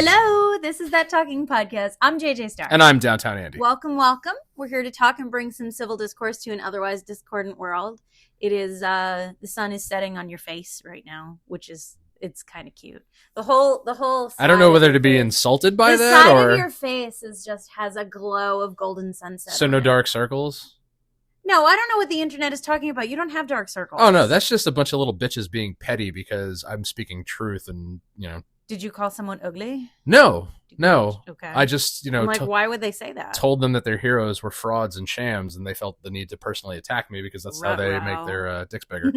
Hello, this is That Talking Podcast. I'm JJ Starr. And I'm Downtown Andy. Welcome, welcome. We're here to talk and bring some civil discourse to an otherwise discordant world. It is, the sun is setting on your face right now, which is, it's kind of cute. The whole I don't know whether to be insulted by the that side or... of your face is just has a glow of golden sunset. So no dark circles? No, I don't know what the internet is talking about. You don't have dark circles. Oh, no, that's just a bunch of little bitches being petty because I'm speaking truth and, Did you call someone ugly? No. Okay. I just, I'm like, why would they say that? Told them that their heroes were frauds and shams, and they felt the need to personally attack me because that's how they make their dicks bigger.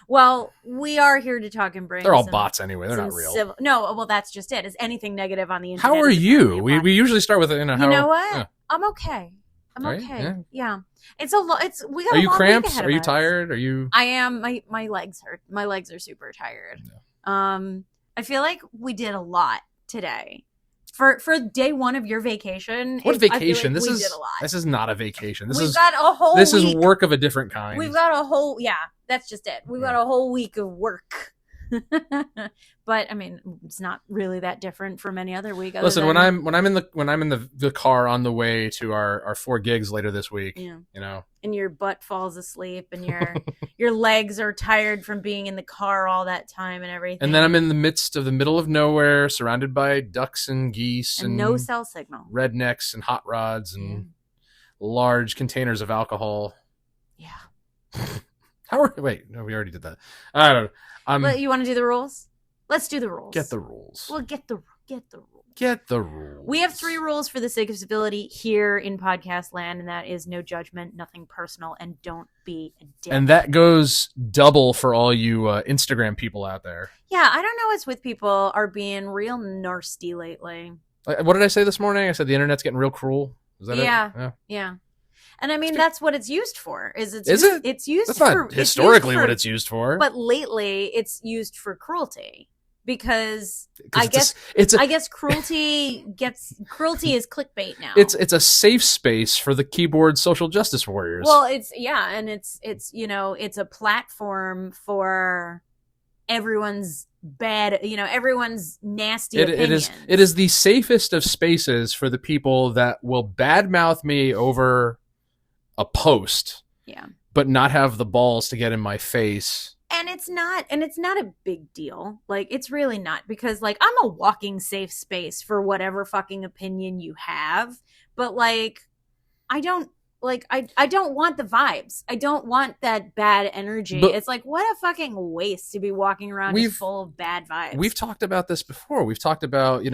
Well, we are here to talk and bring. They're all bots anyway. They're not real. No, well, that's just it. Is anything negative on the internet? How are you? We usually start with, You know what? Yeah. I'm okay. I'm okay. Yeah. It's a lot. We got. Are you cramps? Are you tired? Are you? I am. My legs hurt. My legs are super tired. Yeah. I feel like we did a lot today. For day one of your vacation. What vacation? Like we did a lot. This is not a vacation. This is work of a different kind. We've got a whole that's just it. We've got a whole week of work. But I mean, it's not really that different from any other week. Listen, when I'm in the car on the way to our 4 gigs later this week, and your butt falls asleep and your legs are tired from being in the car all that time and everything. And then I'm in the middle of nowhere, surrounded by ducks and geese and no cell signal, rednecks and hot rods and large containers of alcohol. Yeah. Wait, no, we already did that. I don't know. You want to do the rules? Let's do the rules. Get the rules. Well, get the rules. Get the rules. We have 3 rules for the sake of civility here in podcast land, and that is no judgment, nothing personal, and don't be a dick. And that goes double for all you Instagram people out there. Yeah, I don't know what's with people are being real nasty lately. What did I say this morning? I said the internet's getting real cruel. Is that it? Yeah. And I mean, that's what it's used for. It's used that's for... not historically what it's used for. But lately, it's used for cruelty. Because I guess cruelty is clickbait now. It's a safe space for the keyboard social justice warriors. Well, it's a platform for everyone's bad, everyone's nasty opinions. It is the safest of spaces for the people that will badmouth me over a post. Yeah. But not have the balls to get in my face. And it's not a big deal. Like, it's really not, because like I'm a walking safe space for whatever fucking opinion you have. But like, I don't want the vibes. I don't want that bad energy. But it's like, what a fucking waste to be walking around just full of bad vibes. We've talked about this before. We've talked about,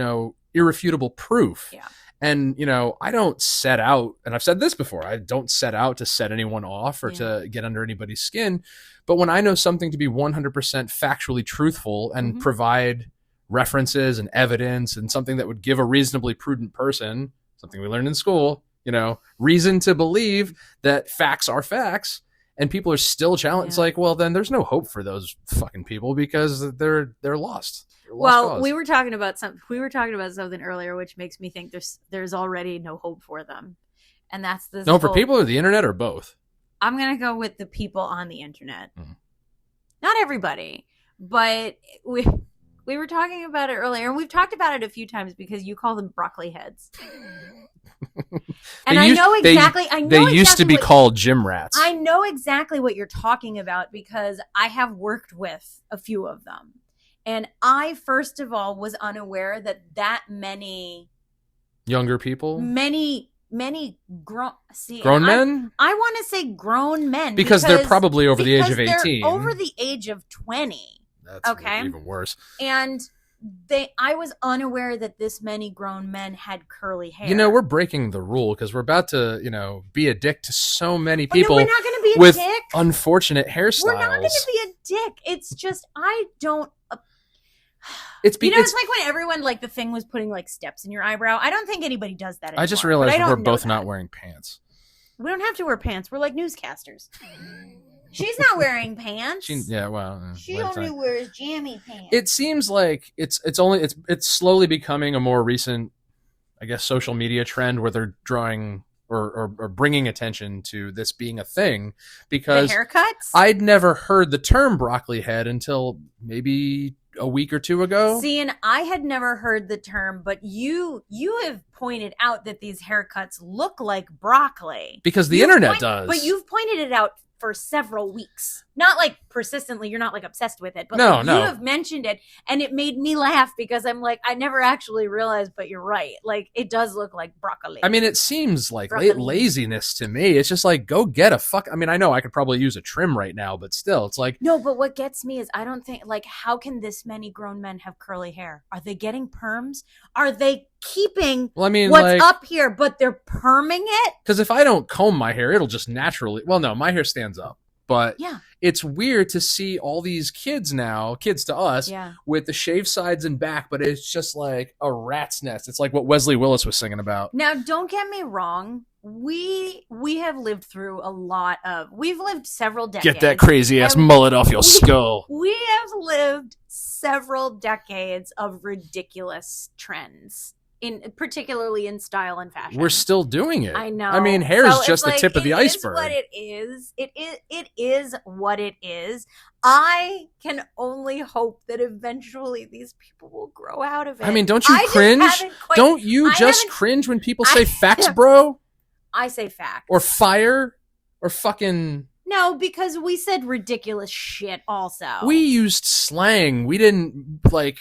irrefutable proof. Yeah. And, I don't set out, and I've said this before, I don't set out to set anyone off or to get under anybody's skin. But when I know something to be 100% factually truthful and provide references and evidence and something that would give a reasonably prudent person, something we learned in school, reason to believe that facts are facts, and people are still challenged, it's like, well, then there's no hope for those fucking people because they're lost. Well, we were talking about something earlier, which makes me think there's already no hope for them, and that's this. No, for people or the internet or both. I'm gonna go with the people on the internet. Not everybody, but we were talking about it earlier, and we've talked about it a few times because you call them broccoli heads. And I know exactly. They used to be called gym rats. I know exactly what you're talking about because I have worked with a few of them. And I, first of all, was unaware that many younger people, many grown men. I want to say grown men because they're probably over the age of 18, over the age of 20. That's okay, even worse. And I was unaware that this many grown men had curly hair. We're breaking the rule because we're about to, be a dick to so many people. No, we're not going to be a with dick. Unfortunate hairstyles. We're not going to be a dick. It's just I don't. It's like when everyone the thing was putting steps in your eyebrow. I don't think anybody does that anymore. I just realized we're both not wearing pants. We don't have to wear pants. We're like newscasters. She's not wearing pants. She only wears jammy pants. It seems like it's slowly becoming a more recent, I guess, social media trend where they're drawing or bringing attention to this being a thing, because the haircuts? I'd never heard the term broccoli head until maybe a week or two ago. See, and I had never heard the term, but you have pointed out that these haircuts look like broccoli. Because the internet does. But you've pointed it out for several weeks. Not like persistently, you're not like obsessed with it, but No, like, no. you have mentioned it, and it made me laugh because I'm like, I never actually realized, but you're right. Like, it does look like broccoli. I mean, it seems like Broccoli. laziness to me. It's just like, go get a fuck. I mean, I know I could probably use a trim right now, but still, it's like, No, but what gets me is I don't think, like, how can this many grown men have curly hair? Are they getting perms? Are they keeping well, I mean, what's like, up here, but they're perming it? because if I don't comb my hair, it'll just naturally. Well, no, my hair stands up, but Yeah. it's weird to see all these kids now, kids to us, Yeah. with the shaved sides and back, but it's just like a rat's nest. It's like what Wesley Willis was singing about. Now, don't get me wrong. We have lived through we've lived several decades. Get that crazy ass And mullet off your skull. We have lived several decades of ridiculous trends, particularly in style and fashion. We're still doing it. I know. I mean, hair is So just the it's tip of the it is iceberg. what it is. It is what it is. I can only hope that eventually these people will grow out of it. I mean, don't you I just cringe? haven't quite- Don't you I just haven't- cringe when people say I- facts, bro? I say facts. Or fire? Or fucking... No, because we said ridiculous shit also. We used slang. We didn't, like...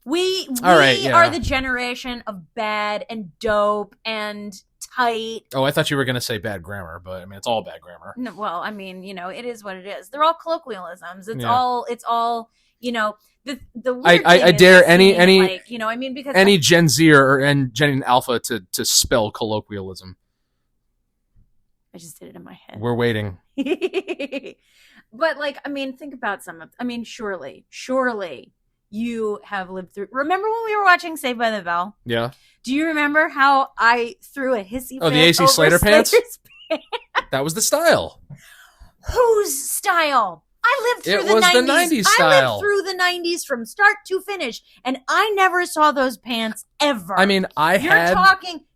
We All right, yeah. are the generation of bad and dope and tight. Oh, I thought you were going to say bad grammar, but I mean, it's all bad grammar. No, well, I mean, you know, it is what it is. They're all colloquialisms. It's Yeah. all, you know, the weird I thing dare is any- seeing, like, you know, I mean, because Any Gen Z and Gen Alpha to spell colloquialism. I just did it in my head. We're waiting. But like, I mean, think about surely you have lived through. Remember when we were watching Saved by the Bell? Yeah. Do you remember how I threw a hissy fit Oh, the AC over Slater pants? Slater's pants? That was the style. Whose style? I lived through It was the 90s I style. lived through the 90s from start to finish, and I never saw those pants ever. I mean,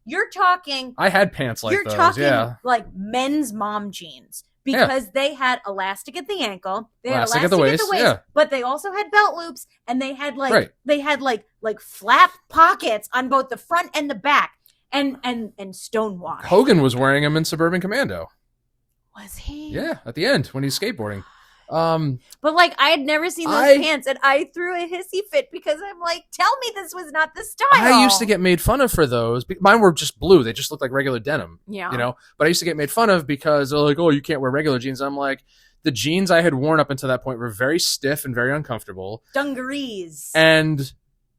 You're talking I had pants like you're those, talking yeah. like men's mom jeans. Because they had elastic at the ankle, they had Elastic elastic at the waist, yeah. but they also had belt loops, and they had like Right. they had like flap pockets on both the front and the back, and stonewash. Hogan was wearing them in Suburban Commando. Was he? Yeah, at the end when he's skateboarding. But like, I had never seen those pants, and I threw a hissy fit because I'm like, tell me this was not the style. I used to get made fun of for those. Mine were just blue. They just looked like regular denim. Yeah. You know? But I used to get made fun of because they're like, oh, you can't wear regular jeans. I'm like, the jeans I had worn up until that point were very stiff and very uncomfortable. dungarees. And,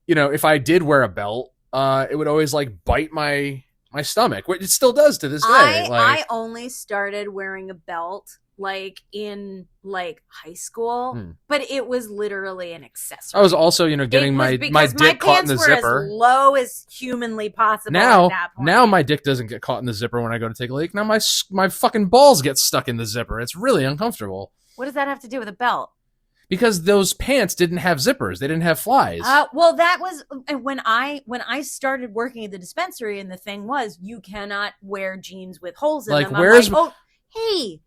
you know, if I did wear a belt, it would always like bite my stomach, which it still does to this day. I only started wearing a belt like in like high school, but it was literally an accessory. I was also, you know, getting my dick caught in the were zipper. as low as humanly possible at that point. Now my dick doesn't get caught in the zipper when I go to take a leak. Now my fucking balls get stuck in the zipper. It's really uncomfortable. What does that have to do with a belt? Because those pants didn't have zippers. They didn't have flies. Well, that was when I started working at the dispensary, and the thing was, you cannot wear jeans with holes in Like, them. where's- I'm like, oh, hey.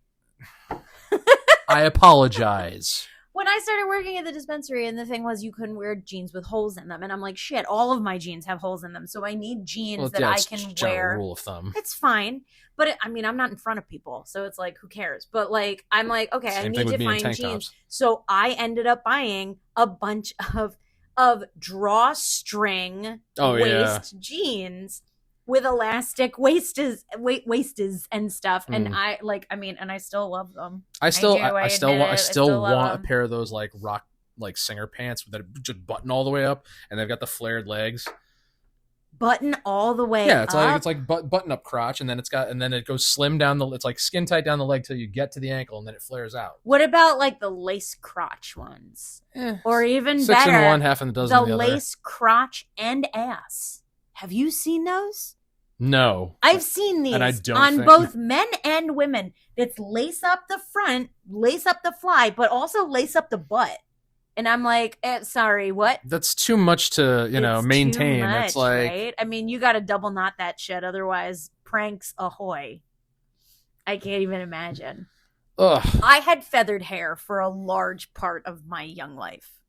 I apologize. When I started working at the dispensary, and the thing was, you couldn't wear jeans with holes in them, and I'm like, shit, all of my jeans have holes in them, so I need jeans that I it's can general wear. rule of thumb. It's fine, but I mean, I'm not in front of people, so it's like, who cares? But like, I'm like, okay, Same I thing need with to me in find tank jeans, tops. so I ended up buying a bunch of drawstring waist jeans with elastic waistes and stuff, and I still love them. I still love want a them. pair of those like rock like singer pants that just button all the way up, and they've got the flared legs. Button all the way. Yeah, it's up. like button up crotch, and then it goes slim down it's like skin tight down the leg till you get to the ankle, and then it flares out. What about like the lace crotch ones, or even 6 better, in one, half in the dozen. the in the other. lace crotch and ass? Have you seen those? No, I've seen these And I don't on think- both men and women. It's lace up the front, lace up the fly, but also lace up the butt. And I'm like, sorry, what? that's too much to It's maintain. too much, It's like right? I mean, you got to double knot that shit, otherwise, pranks ahoy. I can't even imagine. ugh. I had feathered hair for a large part of my young life.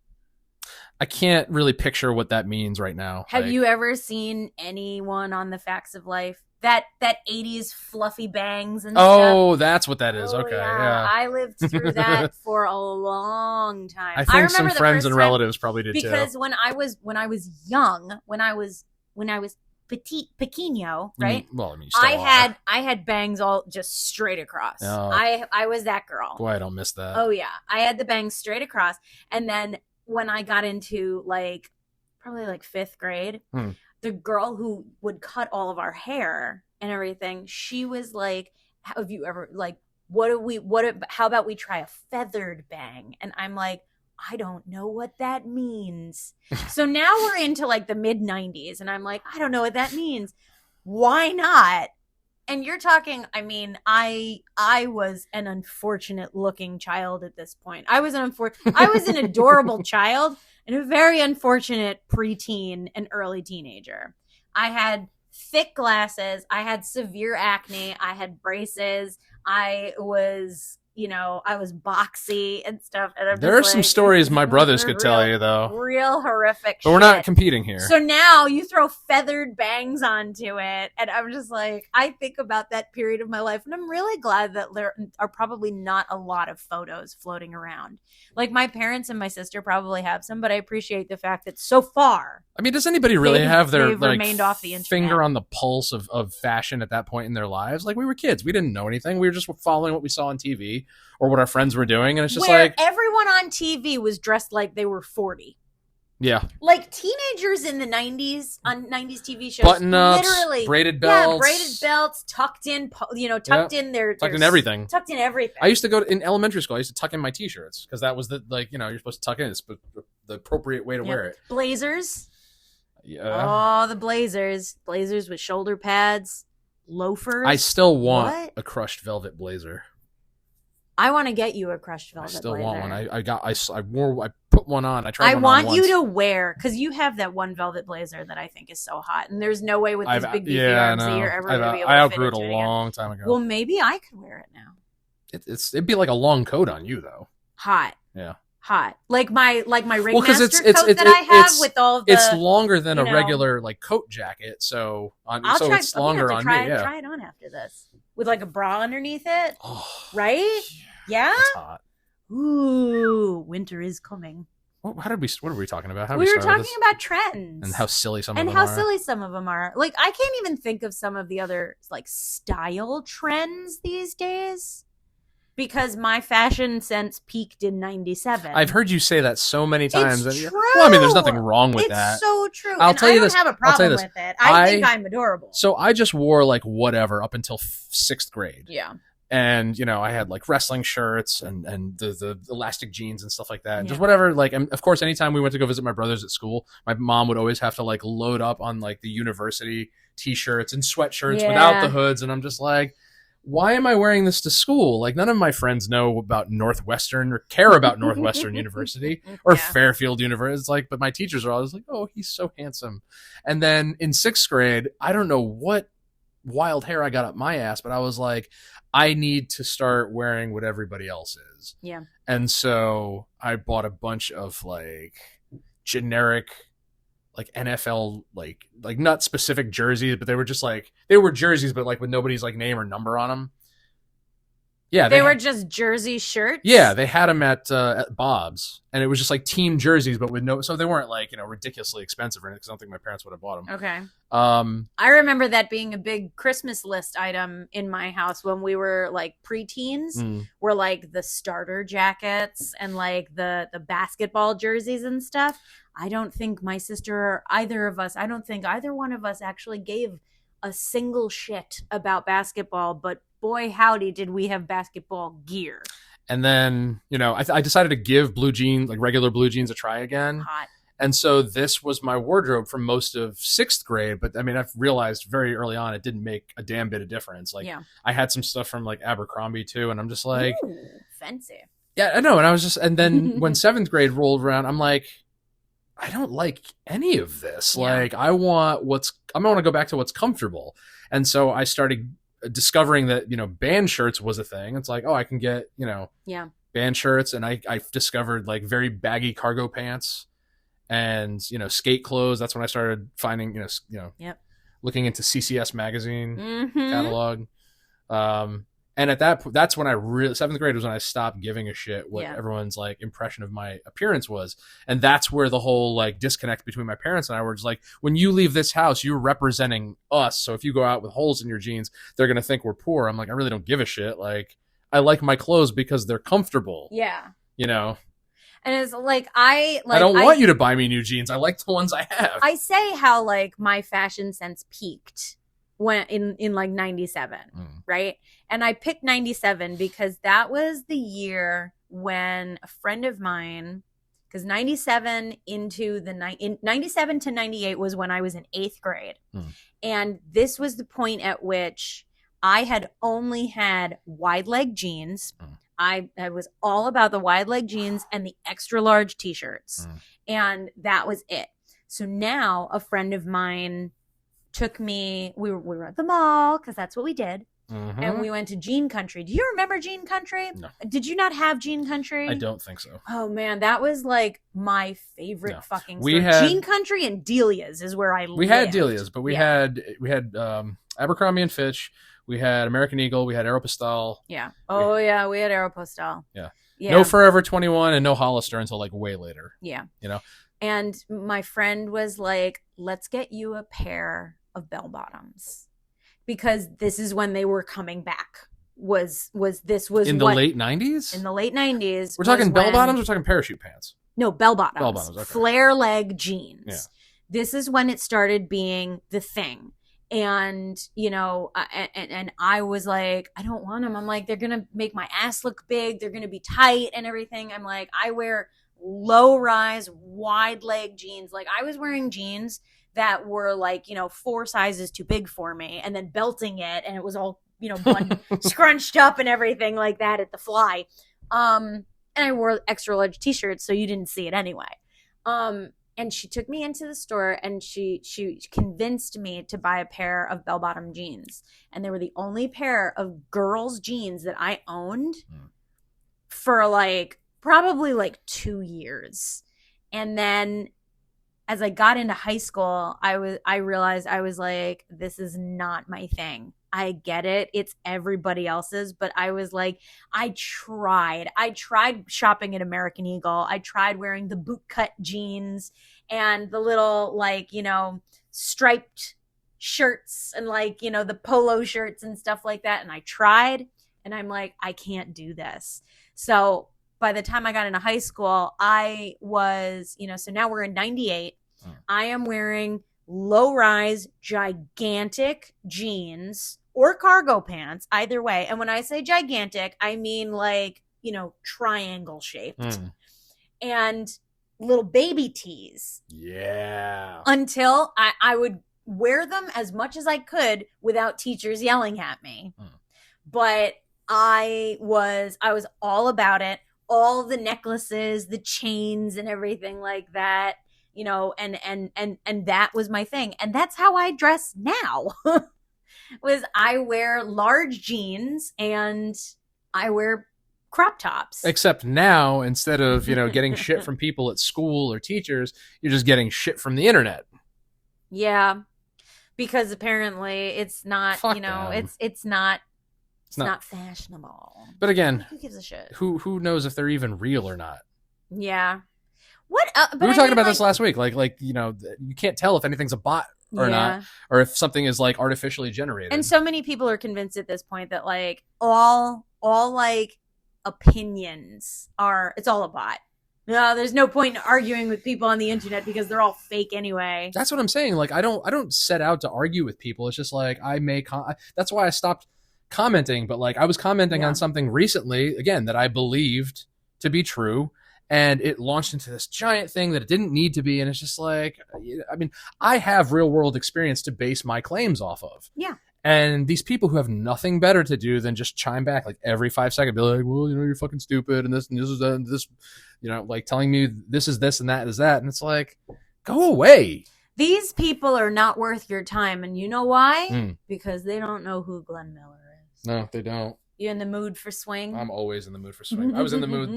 I can't really picture what that means right now. Have you ever seen anyone on The Facts of Life? That 80s fluffy bangs and stuff. Oh, that's what that is. Okay, yeah. I lived through that for a long time. I think some friends and relatives probably did too. Because when I was young, when I was petite, pequeño, right? I had bangs all just straight across. Oh. I was that girl. Boy, I don't miss that. Oh yeah, I had the bangs straight across, and then when I got into probably 5th grade. The girl who would cut all of our hair and everything, she was like, have you ever how about we try a feathered bang? And I'm like, I don't know what that means. So now we're into the mid 90s and I'm like, I don't know what that means. Why not? And you're talking, I mean, I was an unfortunate looking child at this point. I was an adorable child and a very unfortunate preteen and early teenager. I had thick glasses. I had severe acne. I had braces. I was boxy and stuff. And there are some stories my brothers could tell you, though. Real horrific But we're not competing here. So now you throw feathered bangs onto it. And I'm just like, I think about that period of my life. And I'm really glad that there are probably not a lot of photos floating around. My parents and my sister probably have some, but I appreciate the fact that so far. I mean, does anybody really have their remained off the internet. Finger on the pulse of fashion at that point in their lives? We were kids. We didn't know anything. We were just following what we saw on TV or what our friends were doing. And it's just everyone on TV was dressed like they were 40. Yeah. Teenagers in the 90s on 90s TV shows. Button-ups, literally. Braided belts. Yeah, braided belts, tucked in everything. Tucked in everything. I used to go in elementary school. I used to tuck in my T-shirts because that was you're supposed to tuck in. It's the appropriate way to wear it. Blazers. Yeah. Oh, the blazers. Blazers with shoulder pads, loafers. I still want a crushed velvet blazer. I want to get you a crushed velvet blazer. I still want one. I put one on. I want you to wear, because you have that one velvet blazer that I think is so hot, and there's no way with these big beefy arms that you're ever going to be able to fit it. I outgrew it a long time ago. Well, maybe I could wear it now. It'd be like a long coat on you, though. Hot. Yeah. Hot. Like my ringmaster coat that I have with all the... It's longer than a regular coat jacket, so it's longer on me. Yeah. Try it on after this. With a bra underneath it. Oh, right? Yeah? That's hot. Ooh, winter is coming. What are we talking about? We were talking about trends. And how silly some of them are. I can't even think of some of the other style trends these days. Because my fashion sense peaked in 97. I've heard you say that so many times. It's true. Well, I mean, there's nothing wrong with that. It's so true. I'll tell you this. I don't have a problem with it. I think I'm adorable. So I just wore whatever up until 6th grade. Yeah. And, I had wrestling shirts and the elastic jeans and stuff like that. And just whatever. And of course, anytime we went to go visit my brothers at school, my mom would always have to load up on the university t-shirts and sweatshirts without the hoods. And I'm just like, why am I wearing this to school? None of my friends know about Northwestern or care about Northwestern University or Fairfield University. But my teachers are always like, oh, he's so handsome. And then in 6th grade, I don't know what wild hair I got up my ass, but I was like, I need to start wearing what everybody else is. Yeah. And so I bought a bunch of generic NFL not specific jerseys, but they were just they were jerseys, but with nobody's name or number on them. Yeah, they were just jersey shirts. Yeah, they had them at Bob's, and it was just team jerseys, but with so they weren't ridiculously expensive or anything. Because I don't think my parents would have bought them. Okay. I remember that being a big Christmas list item in my house when we were preteens. Were the starter jackets and the basketball jerseys and stuff. I don't think my sister or either of us. I don't think either one of us actually gave a single shit about basketball, but boy, howdy, did we have basketball gear. And then, I decided to give blue jeans, regular blue jeans, a try again. Hot. And so this was my wardrobe for most of 6th grade. But I mean, I've realized very early on it didn't make a damn bit of difference. I had some stuff from Abercrombie too. And I'm just like, ooh, fancy. Yeah, I know. And then when 7th grade rolled around, I'm like, I don't like any of this. Yeah. I want to go back to what's comfortable. And so I started discovering that, band shirts was a thing. It's I can get, band shirts. And I discovered very baggy cargo pants. and skate clothes. That's when I started finding Yep. looking into CCS magazine Mm-hmm. catalog. And at that's when I really, 7th grade was when I stopped giving a shit what everyone's like impression of my appearance was. And that's where the whole like disconnect between my parents and I were just like, when you leave this house, you're representing us. So if you go out with holes in your jeans, they're going to think we're poor. I'm like, I really don't give a shit. Like, I like my clothes because they're comfortable. Yeah. And it's like I don't want you to buy me new jeans. I like the ones I have. I say how like my fashion sense peaked when in like 97, right? And I picked 97 because that was the year when a friend of mine, because 97 in 97 to 98 was when I was in 8th grade. And this was the point at which I had only had wide leg jeans. I was all about the wide leg jeans and the extra large t-shirts. And that was it. So now a friend of mine took me, we were at the mall because that's what we did. And we went to Jean Country. Do you remember Jean Country? No. Did you not have Jean Country? I don't think so. Oh man, that was like my favorite fucking store. Jean Country and Delia's is where I lived. We had Delia's, but we had Abercrombie and Fitch. We had American Eagle. We had Aeropostale. Yeah. Oh yeah, we had Aeropostale. Yeah. No Forever 21 and no Hollister until like way later. Yeah. And my friend was like, "Let's get you a pair of bell bottoms." Because this is when they were coming back. Was in the late 90s? In the late 90s. We're talking bell bottoms. We're talking parachute pants. No, bell bottoms. Bell bottoms. Okay. Flare leg jeans. Yeah. This is when it started being the thing. And and I was like, I don't want them. I'm like, they're gonna make my ass look big. They're gonna be tight and everything. I'm like, I wear low rise, wide leg jeans. Like I was wearing jeans that were like, 4 sizes too big for me, and then belting it, and it was all, scrunched up and everything like that at the fly. And I wore extra large t-shirts, so you didn't see it anyway. And she took me into the store and she convinced me to buy a pair of bell-bottom jeans. And they were the only pair of girls' jeans that I owned for like probably like 2 years. And then as I got into high school, I realized I was like, this is not my thing. I get it. It's everybody else's. But I was like, I tried shopping at American Eagle. I tried wearing the bootcut jeans and the little like, striped shirts and like, the polo shirts and stuff like that. And I tried and I'm like, I can't do this. So by the time I got into high school, I was, so now we're in 98. I am wearing low-rise, gigantic jeans or cargo pants, either way. And when I say gigantic, I mean like, triangle shaped. And little baby tees. Yeah. Until I would wear them as much as I could without teachers yelling at me. But I was all about it. All the necklaces, the chains and everything like that, and that was my thing. And that's how I dress now. Was I wear large jeans and I wear crop tops. Except now, instead of, getting shit from people at school or teachers, you're just getting shit from the internet. Yeah. Because apparently it's not, it's not fashionable. But again, who gives a shit? Who knows if they're even real or not? Yeah. What? But we were talking about this last week. Like you can't tell if anything's a bot or not, or if something is like artificially generated. And so many people are convinced at this point that like all like opinions it's all a bot. No, there's no point in arguing with people on the internet because they're all fake anyway. That's what I'm saying. Like I don't set out to argue with people. It's just like that's why I stopped commenting. But like I was commenting on something recently again that I believed to be true, and it launched into this giant thing that it didn't need to be. And it's just like, I mean, I have real world experience to base my claims off of. Yeah. And these people who have nothing better to do than just chime back like every 5 seconds, be like, well, you're fucking stupid, and this is that, and this, like telling me this is this and that is that, and it's like, go away. These people are not worth your time, and you know why? Because they don't know who Glenn Miller is. No, they don't. You in the mood for swing? I'm always in the mood for swing. I was in the mood,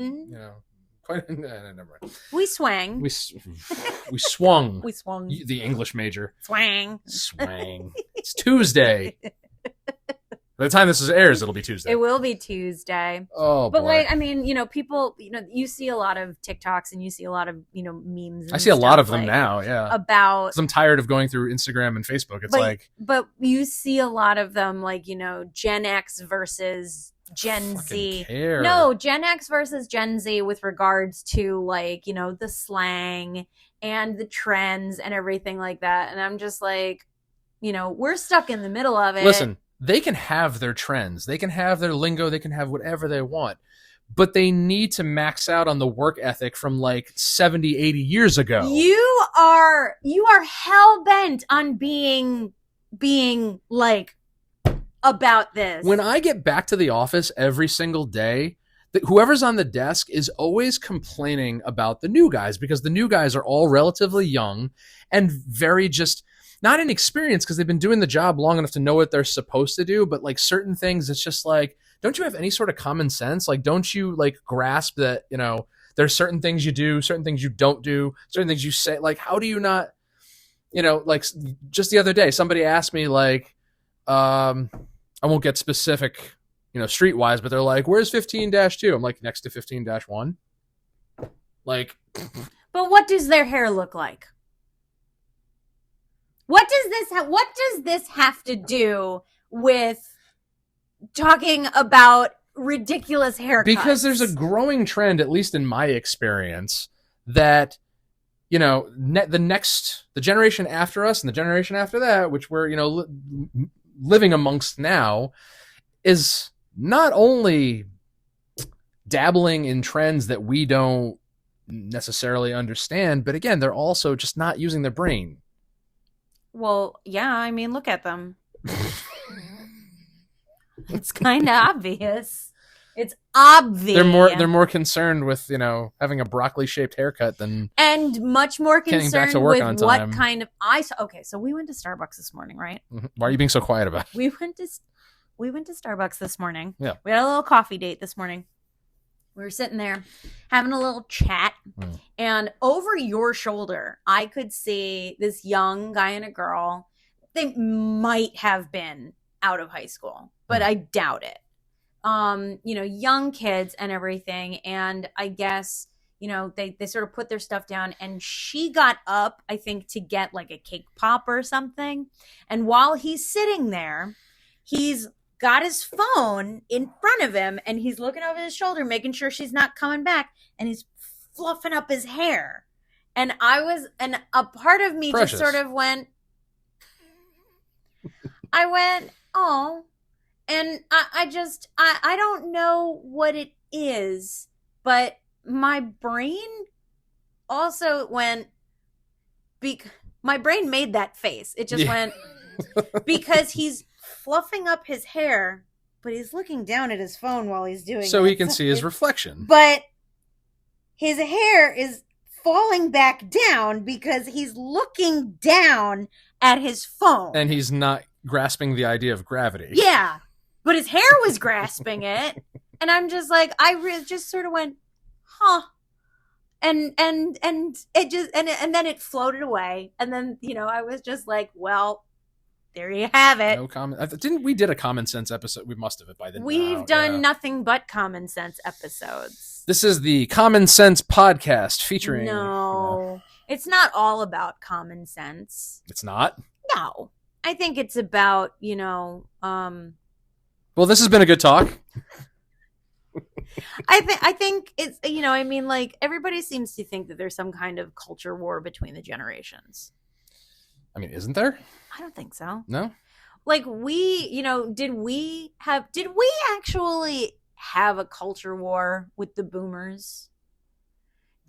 Quite. Never mind. We swang. We swung. We swung. The English major. Swang. It's Tuesday. By the time this airs, it'll be Tuesday. It will be Tuesday. Oh, but boy. like, I mean, people, you see a lot of TikToks and you see a lot of, memes. And I see a lot of them like, now. Yeah. About. 'Cause I'm tired of going through Instagram and Facebook. It's but you see a lot of them like, Gen X versus Gen Z. Care. No, Gen X versus Gen Z with regards to like, the slang and the trends and everything like that. And I'm just like, we're stuck in the middle of it. Listen, they can have their trends. They can have their lingo. They can have whatever they want. But they need to max out on the work ethic from like 70, 80 years ago. You are hell-bent on being like about this. When I get back to the office every single day, whoever's on the desk is always complaining about the new guys because the new guys are all relatively young and very just not inexperienced because they've been doing the job long enough to know what they're supposed to do. But like certain things, it's just like, don't you have any sort of common sense? Like, don't you like grasp that, there's certain things you do, certain things you don't do, certain things you say. Like, how do you not, like just the other day, somebody asked me like, I won't get specific, streetwise, but they're like, where's 15-2? I'm like, next to 15-1. Like, but what does their hair look like? What does this have to do with talking about ridiculous haircuts? Because there's a growing trend, at least in my experience, that the generation after us and the generation after that, which we're living amongst now, is not only dabbling in trends that we don't necessarily understand, but again, they're also just not using their brain. Well, yeah, I mean, look at them. It's kind of obvious. It's obvious. They're more concerned with, having a broccoli-shaped haircut than and much more concerned back to work with on what time. kind of okay, so we went to Starbucks this morning, right? Why are you being so quiet about it? We went to Starbucks this morning. Yeah. We had a little coffee date this morning. We were sitting there having a little chat, and over your shoulder, I could see this young guy and a girl. They might have been out of high school, but I doubt it. Young kids and everything. And I guess, they sort of put their stuff down, and she got up, I think, to get like a cake pop or something. And while he's sitting there, he's got his phone in front of him, and he's looking over his shoulder, making sure she's not coming back, and he's fluffing up his hair. And a part of me Precious. just sort of went, oh, and I don't know what it is, but my brain also went, my brain made that face. It just went, because he's fluffing up his hair, but he's looking down at his phone while he's doing it. So he can see his reflection. But his hair is falling back down because he's looking down at his phone. And he's not grasping the idea of gravity. Yeah. But his hair was grasping it. And I'm just like, just sort of went, huh. And it just, and then it floated away. And then, I was just like, well, there you have it. No comment. We did a common sense episode? We must have by then. We've done nothing but common sense episodes. This is the Common Sense podcast featuring. No, it's not all about common sense. It's not? No, I think it's about, Well, this has been a good talk. I think it's, like everybody seems to think that there's some kind of culture war between the generations. I mean, isn't there? I don't think so. No? Like did we actually have a culture war with the boomers?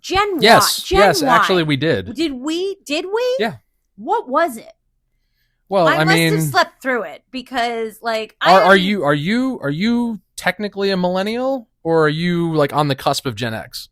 Gen Y. Yes, actually we did. Did we? Yeah. What was it? Well, I must have slept through it because are you technically a millennial, or are you like on the cusp of Gen X?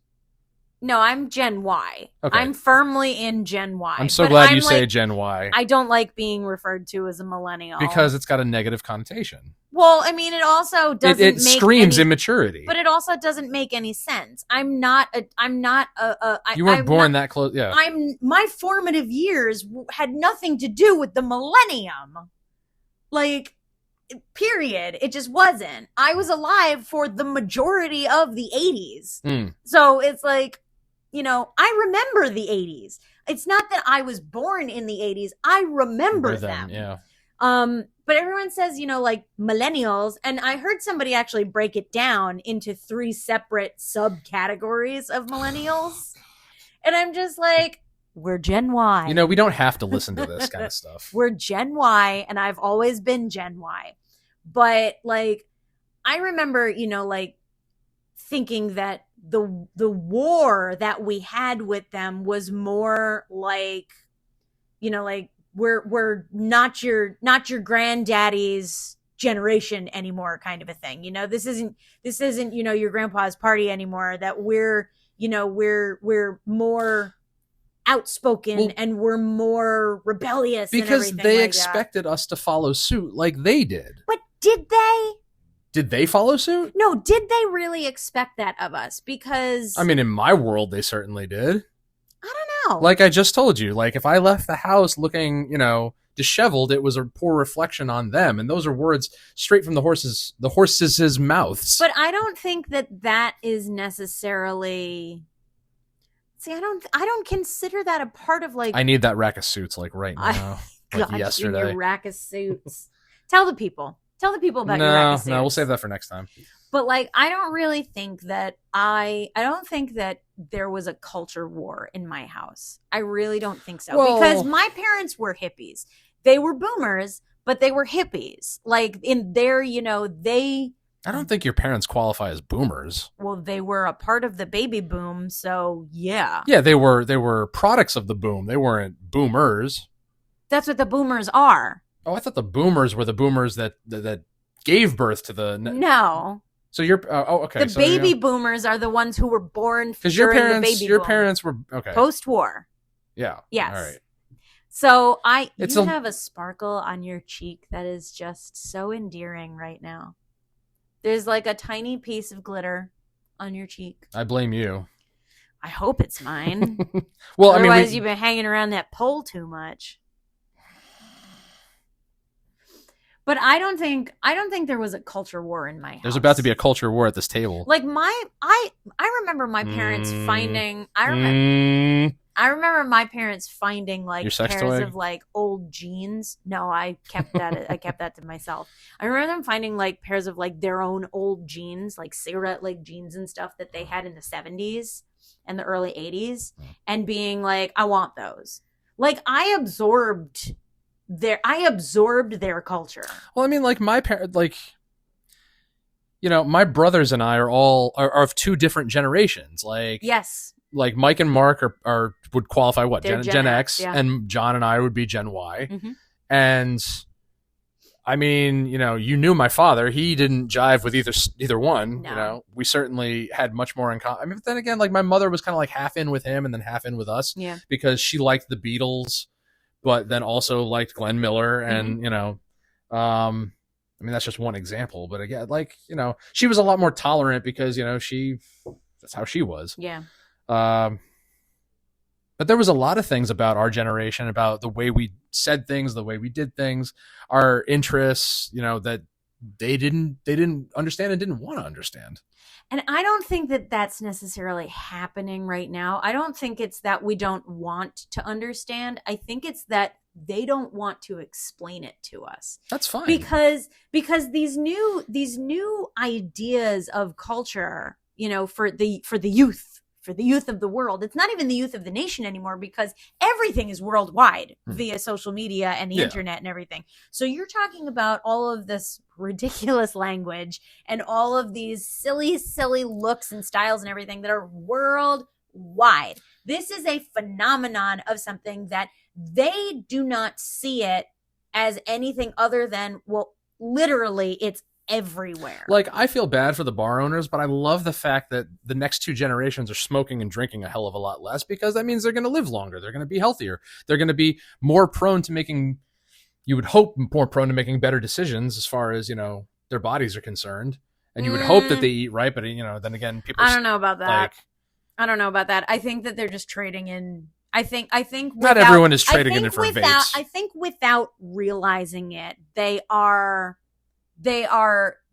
No, I'm Gen Y. Okay. I'm firmly in Gen Y. I'm so glad you say Gen Y. I don't like being referred to as a millennial. Because it's got a negative connotation. Well, I mean, it also doesn't It make screams any, immaturity. but it also doesn't make any sense. I'm not You weren't I'm born not, that close. Yeah. my formative years had nothing to do with the millennium. Like, period. It just wasn't. I was alive for the majority of the 80s. So it's like, you know, I remember the 80s. It's not that I was born in the 80s. I remember them. Yeah. But everyone says, you know, like millennials, and I heard somebody actually break it down into 3 separate subcategories of millennials. And I'm just like, we're Gen Y. You know, we don't have to listen to this kind of stuff. We're Gen Y, and I've always been Gen Y. But like, I remember, you know, like thinking that the war that we had with them was more like, you know, like we're not your granddaddy's generation anymore, kind of a thing. You know, this isn't, you know, your grandpa's party anymore. That we're, you know, we're more outspoken and we're more rebellious because they like expected us to follow suit like they did. But did they? Did they follow suit? No, did they really expect that of us? Because I mean, in my world, they certainly did. I don't know. Like I just told you, like if I left the house looking, you know, disheveled, it was a poor reflection on them. And those are words straight from the horses' mouths. But I don't think that is necessarily. See, I don't consider that a part of like. I need that rack of suits like right now, like yesterday. Your rack of suits. Tell the people about your rack of suits. No, we'll save that for next time. But like, I don't really think that I don't think that there was a culture war in my house. I really don't think so. Well, because my parents were hippies. They were boomers, but they were hippies. Like in their, you know, I don't think your parents qualify as boomers. Well, they were a part of the baby boom, so yeah. Yeah, they were products of the boom. They weren't boomers. That's what the boomers are. Oh, I thought the boomers were the boomers that gave birth to the. No. So you're okay. The baby boomers are the ones who were born because your parents were okay post-war. Yeah. Yes. All right. So you have a sparkle on your cheek that is just so endearing right now. There's like a tiny piece of glitter on your cheek. I blame you. I hope it's mine. Well, otherwise, I mean, you've been hanging around that pole too much. But I don't think there was a culture war in my house. There's about to be a culture war at this table. Like I remember my parents finding. I remember my parents finding like pairs of like old jeans. No, I kept that to myself. I remember them finding like pairs of like their own old jeans, like cigarette like jeans and stuff that they had in the 70s and the early 80s, and being like, I want those. Like I absorbed their culture. Well, I mean, like my parents, like, you know, my brothers and I are of 2 different generations. Like, yes. Like Mike and Mark are would qualify what Gen X, yeah. And John and I would be Gen Y. Mm-hmm. And I mean, you know, you knew my father; he didn't jive with either one. No. You know, we certainly had much more in common. I mean, but then again, like my mother was kind of like half in with him and then half in with us, yeah, because she liked the Beatles, but then also liked Glenn Miller, and mm-hmm. you know, I mean that's just one example. But again, like you know, she was a lot more tolerant because you know that's how she was. Yeah. But there was a lot of things about our generation, about the way we said things, the way we did things, our interests, you know, that they didn't understand and didn't want to understand. And I don't think that that's necessarily happening right now. I don't think it's that we don't want to understand. I think it's that they don't want to explain it to us. That's fine. Because these new ideas of culture, you know, for the youth of the world. It's not even the youth of the nation anymore because everything is worldwide via social media and the internet and everything. So you're talking about all of this ridiculous language and all of these silly looks and styles and everything that are worldwide. This is a phenomenon of something that they do not see it as anything other than, well, literally it's everywhere. Like, I feel bad for the bar owners, but I love the fact that the next 2 generations are smoking and drinking a hell of a lot less, because that means they're going to live longer. They're going to be healthier. They're going to be more prone to making, you would hope, more prone to making better decisions as far as, you know, their bodies are concerned. And you would hope that they eat right, but then again, people. I don't know about that. I don't know about that. I think that they're just trading in. I think not everyone is trading in for vapes. I think without realizing it, they are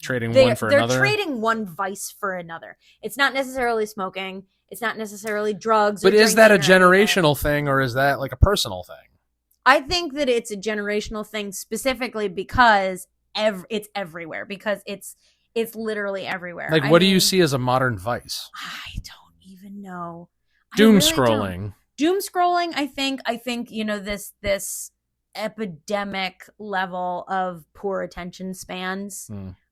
trading one for another. They're trading one vice for another. It's not necessarily smoking. It's not necessarily drugs. But is that a generational thing, or is that like a personal thing? I think that it's a generational thing specifically because it's everywhere. Because it's literally everywhere. Like, what do you see as a modern vice? I don't even know. Doom scrolling. Doom scrolling. I think this epidemic level of poor attention spans.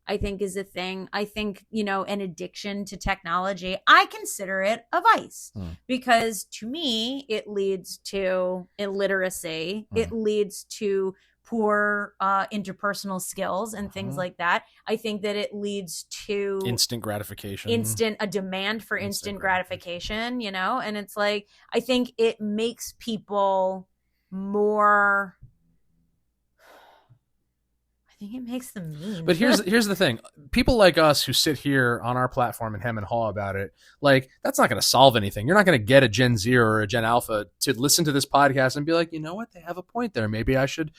I think is a thing. I think, an addiction to technology, I consider it a vice because to me, it leads to illiteracy. It leads to poor interpersonal skills and things like that. I think that it leads to instant gratification, a demand for instant gratification, and it's like, I think it makes people more, I think it makes them mean. But here's the thing. People like us who sit here on our platform and hem and haw about it, like, that's not going to solve anything. You're not going to get a Gen Z or a Gen Alpha to listen to this podcast and be like, you know what? They have a point there. Maybe I should,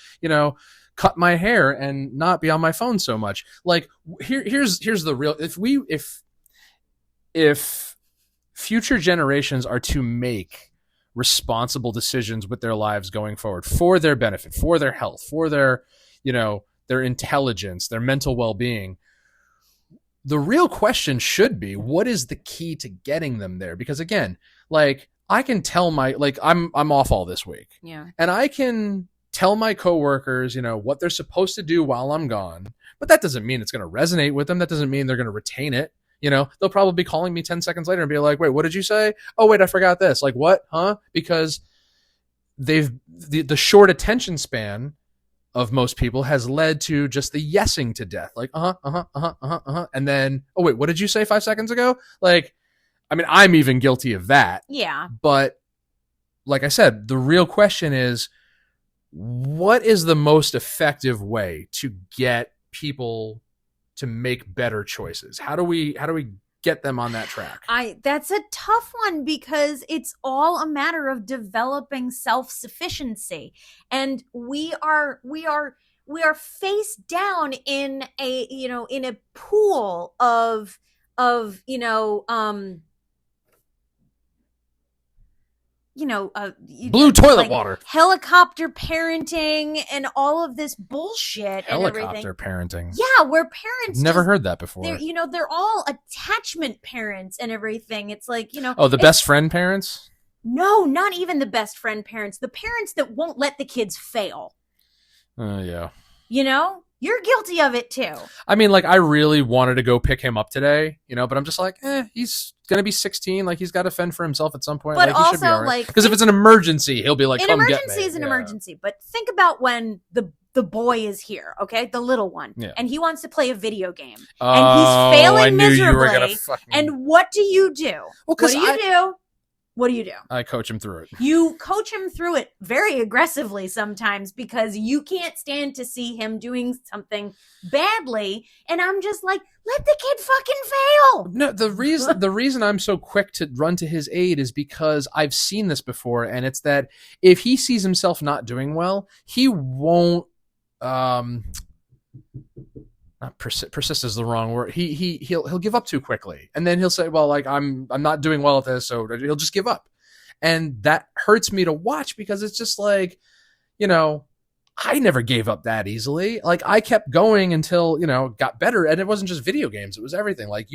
cut my hair and not be on my phone so much. Like, here's the real, if future generations are to make responsible decisions with their lives going forward for their benefit, for their health, for their, their intelligence, their mental well-being, the real question should be, what is the key to getting them there? Because again, like, I can tell I'm off all this week. Yeah. And I can tell my coworkers, what they're supposed to do while I'm gone, but that doesn't mean it's going to resonate with them. That doesn't mean they're going to retain it. They'll probably be calling me 10 seconds later and be like, wait, what did you say? Oh, wait, I forgot this. Like, what? Huh? Because the short attention span of most people has led to just the yesing to death. Like, and then, oh wait, what did you say 5 seconds ago? Like, I mean, I'm even guilty of that. Yeah. But like I said, the real question is, what is the most effective way to get people to make better choices? How do we get them on that track? That's a tough one because it's all a matter of developing self-sufficiency, and we are face down in a pool of blue toilet water, helicopter parenting, and all of this bullshit. Helicopter parenting. Yeah, where parents never heard that before. They're all attachment parents and everything. It's like, oh, the best friend parents? No, not even the best friend parents. The parents that won't let the kids fail. Yeah. You're guilty of it too. I mean, like, I really wanted to go pick him up today, but I'm just like, he's going to be 16. Like, he's got to fend for himself at some point. But like, also, he should be all right. Because if it's an emergency, he'll be like, come get me. An emergency is an emergency. But think about when the boy is here, okay? The little one. Yeah. And he wants to play a video game. And he's failing miserably. And what do you do? Well, what do you do? What do you do? I coach him through it. You coach him through it very aggressively sometimes because you can't stand to see him doing something badly. And I'm just like, let the kid fucking fail. No, the reason I'm so quick to run to his aid is because I've seen this before. And it's that if he sees himself not doing well, he won't, not persist is the wrong word. He'll give up too quickly, and then he'll say, "Well, like I'm not doing well at this," so he'll just give up, and that hurts me to watch because it's just like, I never gave up that easily. Like, I kept going until got better, and it wasn't just video games; it was everything. Like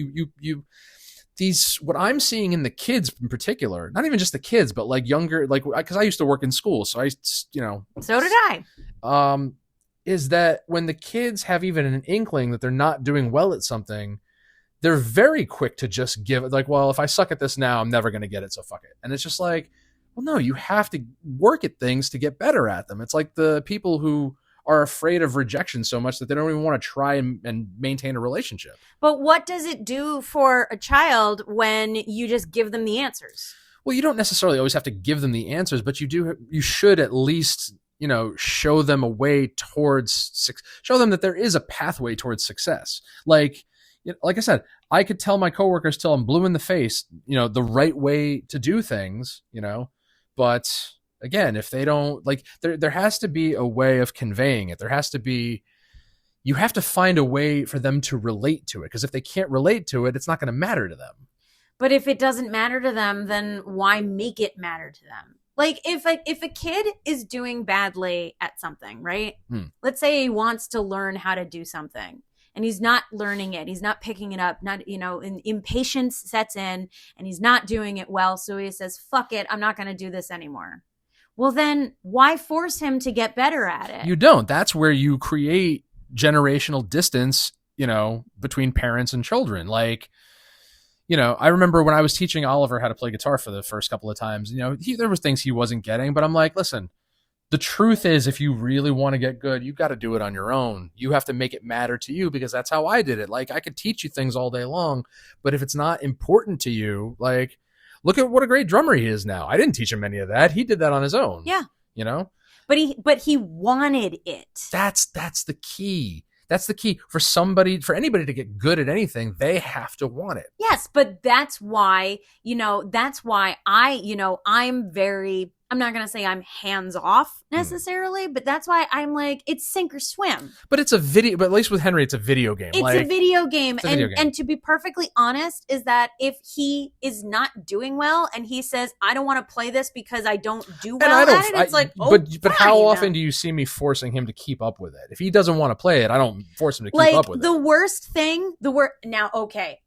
what I'm seeing in the kids in particular, not even just the kids, but like younger, like because I used to work in school, so so did I. Is that when the kids have even an inkling that they're not doing well at something, they're very quick to just give it, like, well, if I suck at this now, I'm never going to get it, so fuck it. And it's just like, well, no, you have to work at things to get better at them. It's like the people who are afraid of rejection so much that they don't even want to try and maintain a relationship. But what does it do for a child when you just give them the answers? Well, you don't necessarily always have to give them the answers, but you should at least show them a way towards show them that there is a pathway towards success. Like I said, I could tell my coworkers till I'm blue in the face, the right way to do things, but again, if they don't there has to be a way of conveying it. You have to find a way for them to relate to it. Because if they can't relate to it, it's not going to matter to them. But if it doesn't matter to them, then why make it matter to them? Like if a kid is doing badly at something, right? Let's say he wants to learn how to do something and he's not learning it. He's not picking it up. Impatience sets in and he's not doing it well. So he says, fuck it. I'm not going to do this anymore. Well, then why force him to get better at it? You don't. That's where you create generational distance, between parents and children. I remember when I was teaching Oliver how to play guitar for the first couple of times, there was things he wasn't getting, but I'm like, listen, the truth is if you really want to get good, you got to do it on your own. You have to make it matter to you because that's how I did it. I could teach you things all day long, but if it's not important to you, look at what a great drummer he is now. I didn't teach him any of that. He did that on his own. Yeah. But he wanted it. That's the key. That's the key for anybody to get good at anything. They have to want it. Yes, but that's why I'm very, I'm not going to say I'm hands off necessarily, but that's why I'm like, it's sink or swim. But it's a video, but at least with Henry, it's a video game. It's a video game. And to be perfectly honest is that if he is not doing well and he says, I don't want to play this because I don't do well at it, it's but how often do you see me forcing him to keep up with it? If he doesn't want to play it, I don't force him to keep up with it. The worst thing, now, okay.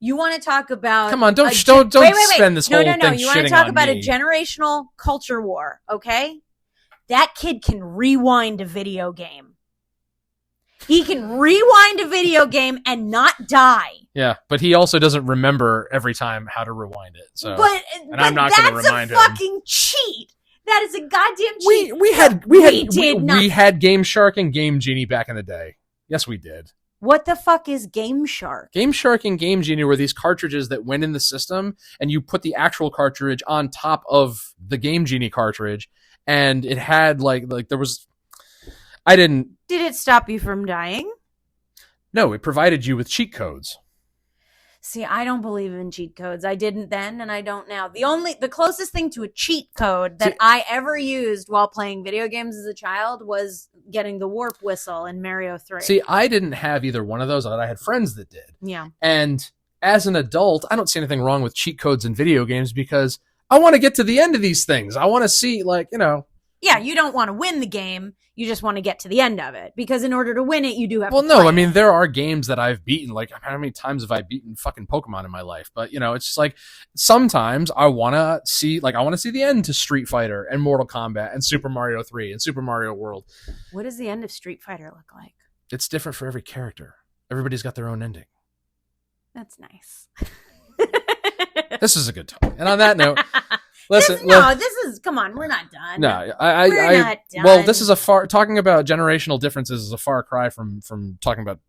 You want to talk about... Come on, don't spend this whole thing shitting on me. You want to talk about a generational culture war, okay? That kid can rewind a video game. He can rewind a video game and not die. Yeah, but he also doesn't remember every time how to rewind it. So, and I'm not going to remind him. That's a fucking cheat. That is a goddamn cheat. We had Game Shark and Game Genie back in the day. Yes, we did. What the fuck is Game Shark? Game Shark and Game Genie were these cartridges that went in the system, and you put the actual cartridge on top of the Game Genie cartridge, and it had there was... Did it stop you from dying? No, it provided you with cheat codes. See, I don't believe in cheat codes. I didn't then, and I don't now. The closest thing to a cheat code that I ever used while playing video games as a child was getting the warp whistle in Mario 3. See, I didn't have either one of those, but I had friends that did. Yeah. And as an adult, I don't see anything wrong with cheat codes in video games because I want to get to the end of these things. I want to see, Yeah, you don't want to win the game. You just want to get to the end of it. Because in order to win it, you do have to play. Well, no, I mean, there are games that I've beaten. How many times have I beaten fucking Pokemon in my life? But, it's just sometimes I want to see, the end to Street Fighter and Mortal Kombat and Super Mario 3 and Super Mario World. What does the end of Street Fighter look like? It's different for every character. Everybody's got their own ending. That's nice. This is a good talk. And on that note... Come on, we're not done. No, we're not done. Well, this is talking about generational differences is a far cry from talking about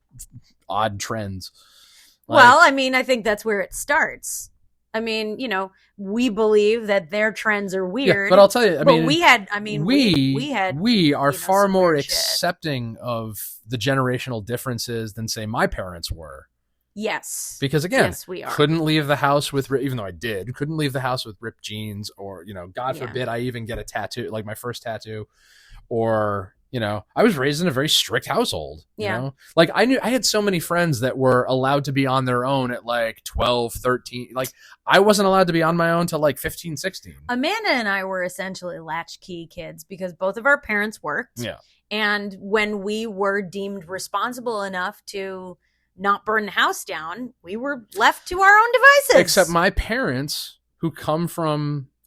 odd trends. Well, I mean, I think that's where it starts. I mean, we believe that their trends are weird. Yeah, but I'll tell you, we are far more accepting of the generational differences than say my parents were. Yes. Because again, yes, we are. Couldn't leave the house with, even though I did, couldn't leave the house with ripped jeans or, God forbid I even get a tattoo, like my first tattoo, or, I was raised in a very strict household, you know? I had so many friends that were allowed to be on their own at 12, 13. I wasn't allowed to be on my own till 15, 16. Amanda and I were essentially latchkey kids because both of our parents worked. Yeah. And when we were deemed responsible enough to not burn the house down, we were left to our own devices. Except my parents, who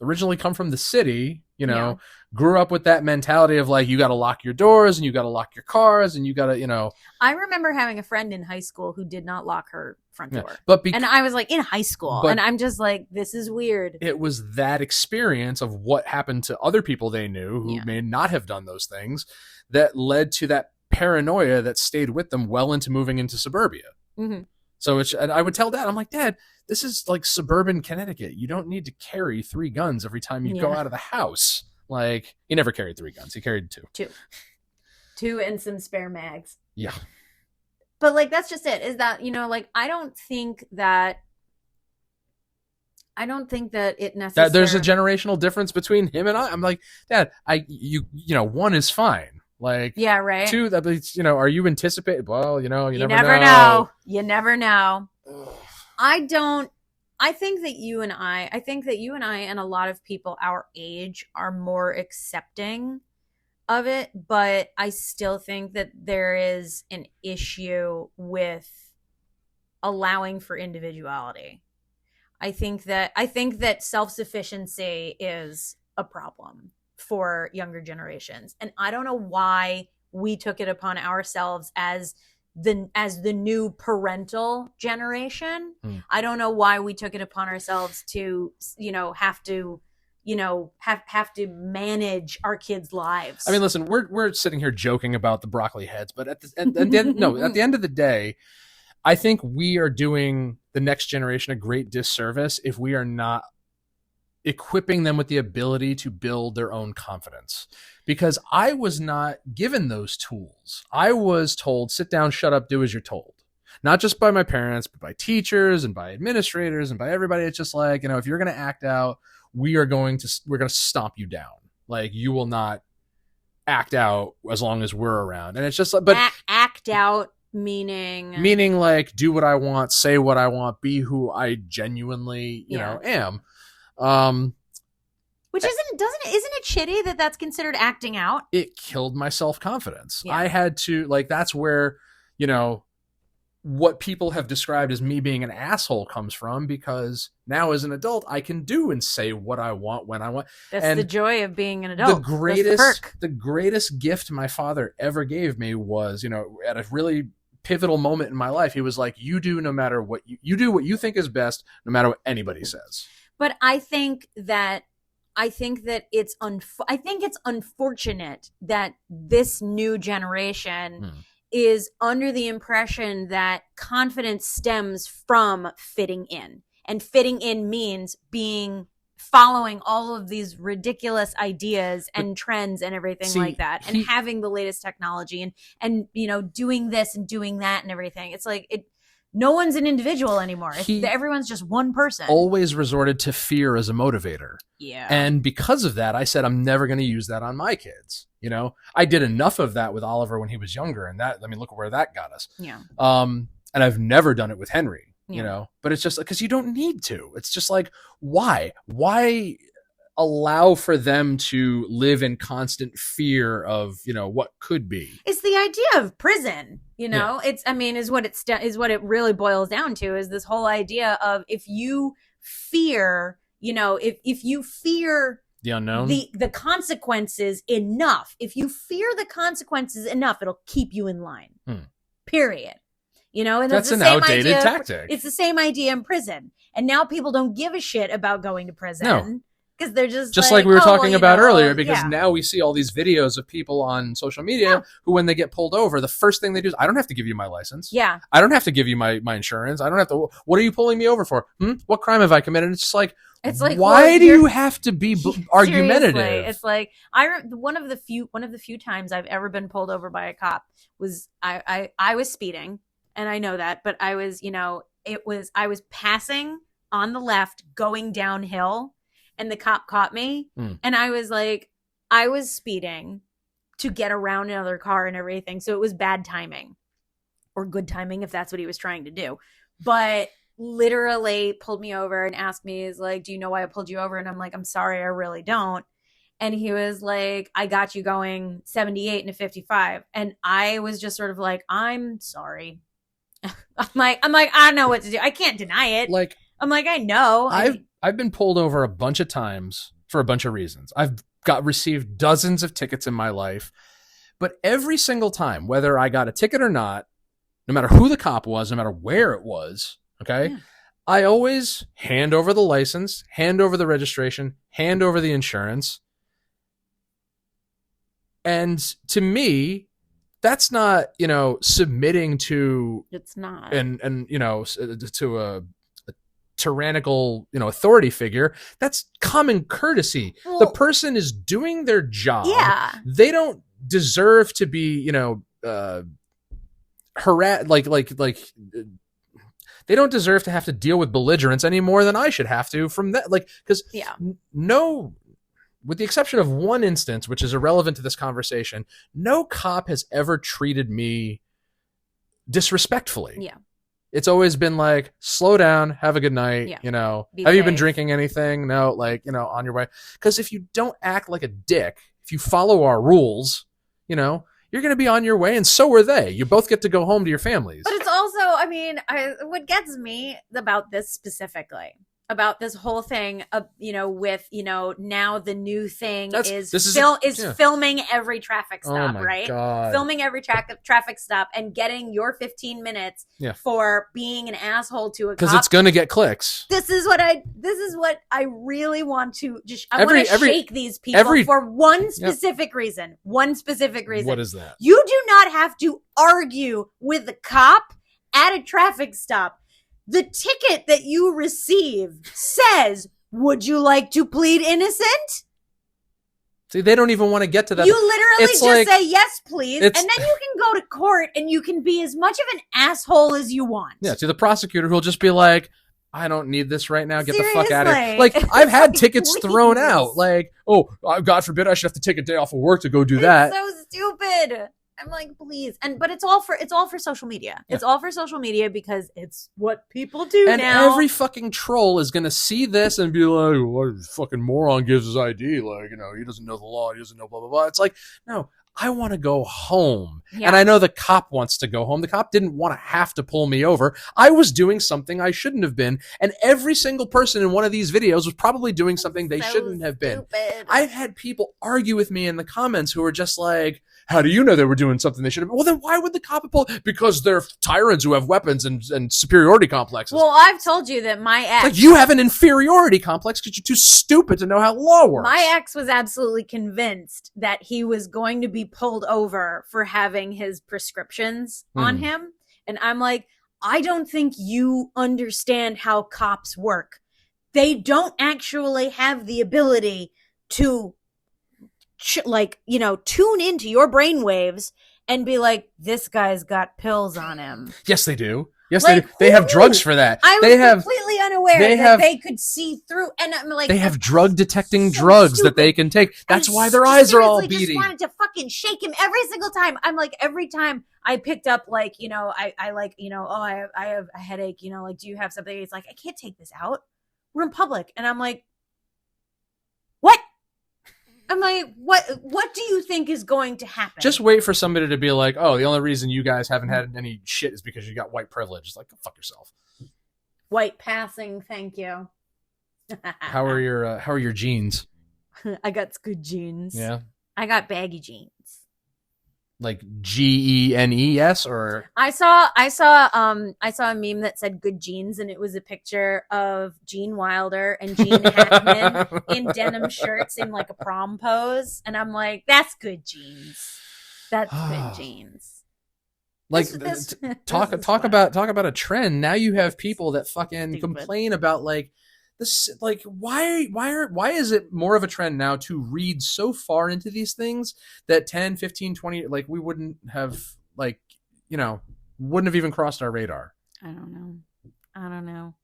originally come from the city, grew up with that mentality of you got to lock your doors and you got to lock your cars and you got to, I remember having a friend in high school who did not lock her front door. Yeah, and I was in high school and I'm just this is weird. It was that experience of what happened to other people they knew who may not have done those things that led to that paranoia that stayed with them well into moving into suburbia. Mm-hmm. So and I would tell Dad, I'm like, Dad, this is suburban Connecticut. You don't need to carry 3 guns every time you go out of the house. Like, he never carried 3 guns. He carried 2. Two and some spare mags. Yeah. But like, that's just it, is that, like, I don't think that it necessarily... There's a generational difference between him and I. I'm like, Dad, one is fine. Like, yeah, right. 2, are you anticipating? Well, you never know. You never know. I think that you and I and a lot of people our age are more accepting of it, but I still think that there is an issue with allowing for individuality. I think that self-sufficiency is a problem for younger generations. And I don't know why we took it upon ourselves as the new parental generation. I don't know why we took it upon ourselves to, have to manage our kids' lives. I mean, listen, we're sitting here joking about the broccoli heads, but at the end of the day, I think we are doing the next generation a great disservice if we are not equipping them with the ability to build their own confidence. Because I was not given those tools. I was told, sit down, shut up, do as you're told. Not just by my parents, but by teachers and by administrators and by everybody. It's just like, if you're going to act out, we're going to stomp you down. Like, you will not act out as long as we're around. And it's just like, but act out meaning like, do what I want, say what I want, be who I genuinely, am. Which isn't it shitty that that's considered acting out? It killed my self-confidence. Yeah. I had to, that's where, what people have described as me being an asshole comes from, because now as an adult, I can do and say what I want when I want. That's the joy of being an adult. The greatest gift my father ever gave me was, at a really pivotal moment in my life, he was like, you do no matter what you do what you think is best, no matter what anybody says. But I think that it's unfortunate that this new generation is under the impression that confidence stems from fitting in. And fitting in means following all of these ridiculous ideas and trends and everything like that, and having the latest technology and doing this and doing that and everything. It's like no one's an individual anymore. Everyone's just one person. Always resorted to fear as a motivator. Yeah. And because of that, I said, I'm never going to use that on my kids. I did enough of that with Oliver when he was younger, and look at where that got us. Yeah. And I've never done it with Henry, but it's just because you don't need to. It's just like, why allow for them to live in constant fear of, what could be? It's the idea of prison, is what it really boils down to, is this whole idea of, if you fear, if you fear the unknown, the consequences enough, if you fear the consequences enough, it'll keep you in line. Period. And that's an outdated tactic. It's the same idea in prison. And now people don't give a shit about going to prison. No. Because they're just like we were talking about earlier, because now we see all these videos of people on social media who, when they get pulled over, the first thing they do is, I don't have to give you my license. Yeah. I don't have to give you my insurance. I don't have to. What are you pulling me over for? What crime have I committed? It's like, why do you have to be argumentative? It's like, one of the few times I've ever been pulled over by a cop was I was speeding, and I know that, but I was, I was passing on the left going downhill, and the cop caught me. And I was like, I was speeding to get around another car and everything. So it was bad timing, or good timing, if that's what he was trying to do. But literally pulled me over and asked me, is like, do you know why I pulled you over? And I'm like, I'm sorry, I really don't. And he was like, I got you going 78 and a 55. And I was just sort of like, I'm sorry. I'm like, I don't know what to do. I can't deny it. Like, I'm like, I know. I've been pulled over a bunch of times for a bunch of reasons. I've received dozens of tickets in my life, but every single time, whether I got a ticket or not, no matter who the cop was, no matter where it was, okay, I always hand over the license, hand over the registration, hand over the insurance. And to me, that's not, submitting to, it's not, and to a tyrannical, authority figure. That's common courtesy. Well, the person is doing their job. Yeah. They don't deserve to be, harassed, like they don't deserve to have to deal with belligerence any more than I should have to from that. Like, because no, with the exception of one instance, which is irrelevant to this conversation, no cop has ever treated me disrespectfully. Yeah. It's always been like, slow down, have a good night, have you been drinking anything? No, on your way. Because if you don't act like a dick, if you follow our rules, you're going to be on your way, and so are they. You both get to go home to your families. But it's also, what gets me about this specifically, about this whole thing, with, now the new thing is filming every traffic stop, right? God. Filming every traffic stop and getting your 15 minutes for being an asshole to a cop. Because it's going to get clicks. This is what I really want to want to shake these people for one specific reason. One specific reason. What is that? You do not have to argue with the cop at a traffic stop. The ticket that you receive says, "Would you like to plead innocent?" See, they don't even want to get to that. You literally just say, "Yes, please." And then you can go to court and you can be as much of an asshole as you want. Yeah, to the prosecutor who'll just be like, I don't need this right now. Get the fuck out of here. Like, I've had tickets thrown out. Like, oh, God forbid I should have to take a day off of work to go do that. It's so stupid. I'm like, please. But it's all for social media. Yeah. It's all for social media because it's what people do now. And every fucking troll is going to see this and be like, what fucking moron gives his ID? Like, he doesn't know the law. He doesn't know blah, blah, blah. It's like, no, I want to go home. Yeah. And I know the cop wants to go home. The cop didn't want to have to pull me over. I was doing something I shouldn't have been. And every single person in one of these videos was probably doing something they shouldn't have been. I've had people argue with me in the comments who are just like, how do you know they were doing something they should have? Well, then why would the cop pull? Because they're tyrants who have weapons and superiority complexes. Well, I've told you that my ex... Like, you have an inferiority complex because you're too stupid to know how law works. My ex was absolutely convinced that he was going to be pulled over for having his prescriptions on him. And I'm like, I don't think you understand how cops work. They don't actually have the ability to... tune into your brainwaves and be like, this guy's got pills on him. Yes, they do. Yes, they do. They have drugs for that. I was completely unaware that they could see through. And I'm like, they have drug detecting drugs that they can take. That's why their eyes are all beady. I just wanted to fucking shake him every single time. I'm like, every time I picked up, I have a headache, do you have something? He's like, I can't take this out. We're in public. And I'm like, what? I'm like, what do you think is going to happen? Just wait for somebody to be like, oh, the only reason you guys haven't had any shit is because you got white privilege. It's like, go fuck yourself. White passing, thank you. How are your jeans? I got good jeans. Yeah. I got baggy jeans. Like GENES or I saw a meme that said good jeans, and it was a picture of Gene Wilder and Gene Hackman in denim shirts in like a prom pose, and I'm like, that's good jeans. That's good jeans. Like talk about a trend. Now you have people that fucking complain about like this, like why is it more of a trend now to read so far into these things that 10, 15, 20, like we wouldn't have wouldn't have even crossed our radar? I don't know.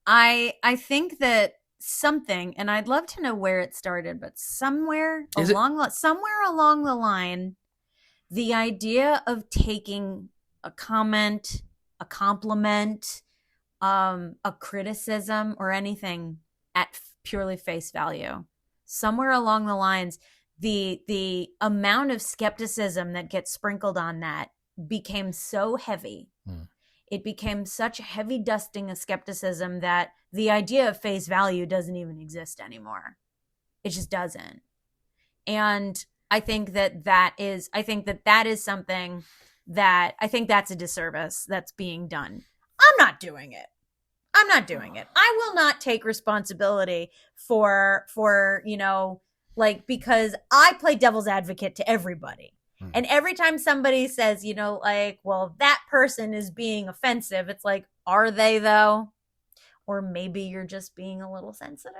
I think that something, and I'd love to know where it started, but somewhere along the line, the idea of taking a comment, a compliment, a criticism or anything at purely face value. Somewhere along the lines, the amount of skepticism that gets sprinkled on that became so heavy. It became such a heavy dusting of skepticism that the idea of face value doesn't even exist anymore. It just doesn't. And I think that is something that I think that's a disservice that's being done. I'm not doing it. I will not take responsibility for because I play devil's advocate to everybody. And every time somebody says, well, that person is being offensive, it's like, are they though? Or maybe you're just being a little sensitive.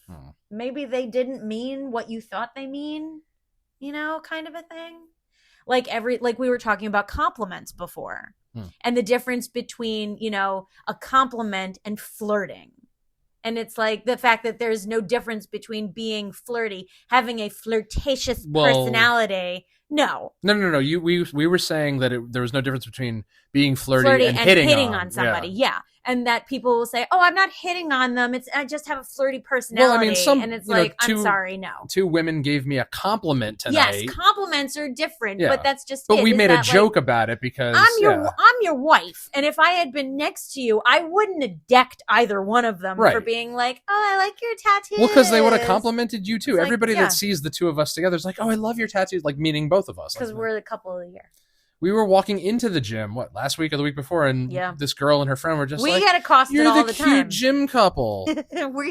Hmm. Maybe they didn't mean what you thought they mean, kind of a thing. Like we were talking about compliments before. And the difference between, a compliment and flirting. And it's like the fact that there's no difference between being flirty, having a flirtatious personality. No. We were saying that there was no difference between being flirty and hitting on somebody. Yeah. And that people will say, "Oh, I'm not hitting on them. I just have a flirty personality." And it's I'm sorry, no. 2 women gave me a compliment tonight. Yes, compliments are different, but that's just. But we made a joke about it because I'm your wife, and if I had been next to you, I wouldn't have decked either one of them for being like, "Oh, I like your tattoos." Well, because they would have complimented you too. Everybody that sees the 2 of us together is like, "Oh, I love your tattoos," like meaning both of us. Because we're the couple of the year. We were walking into the gym, last week or the week before, and this girl and her friend were just we get accosted all the time. You're the cute gym couple.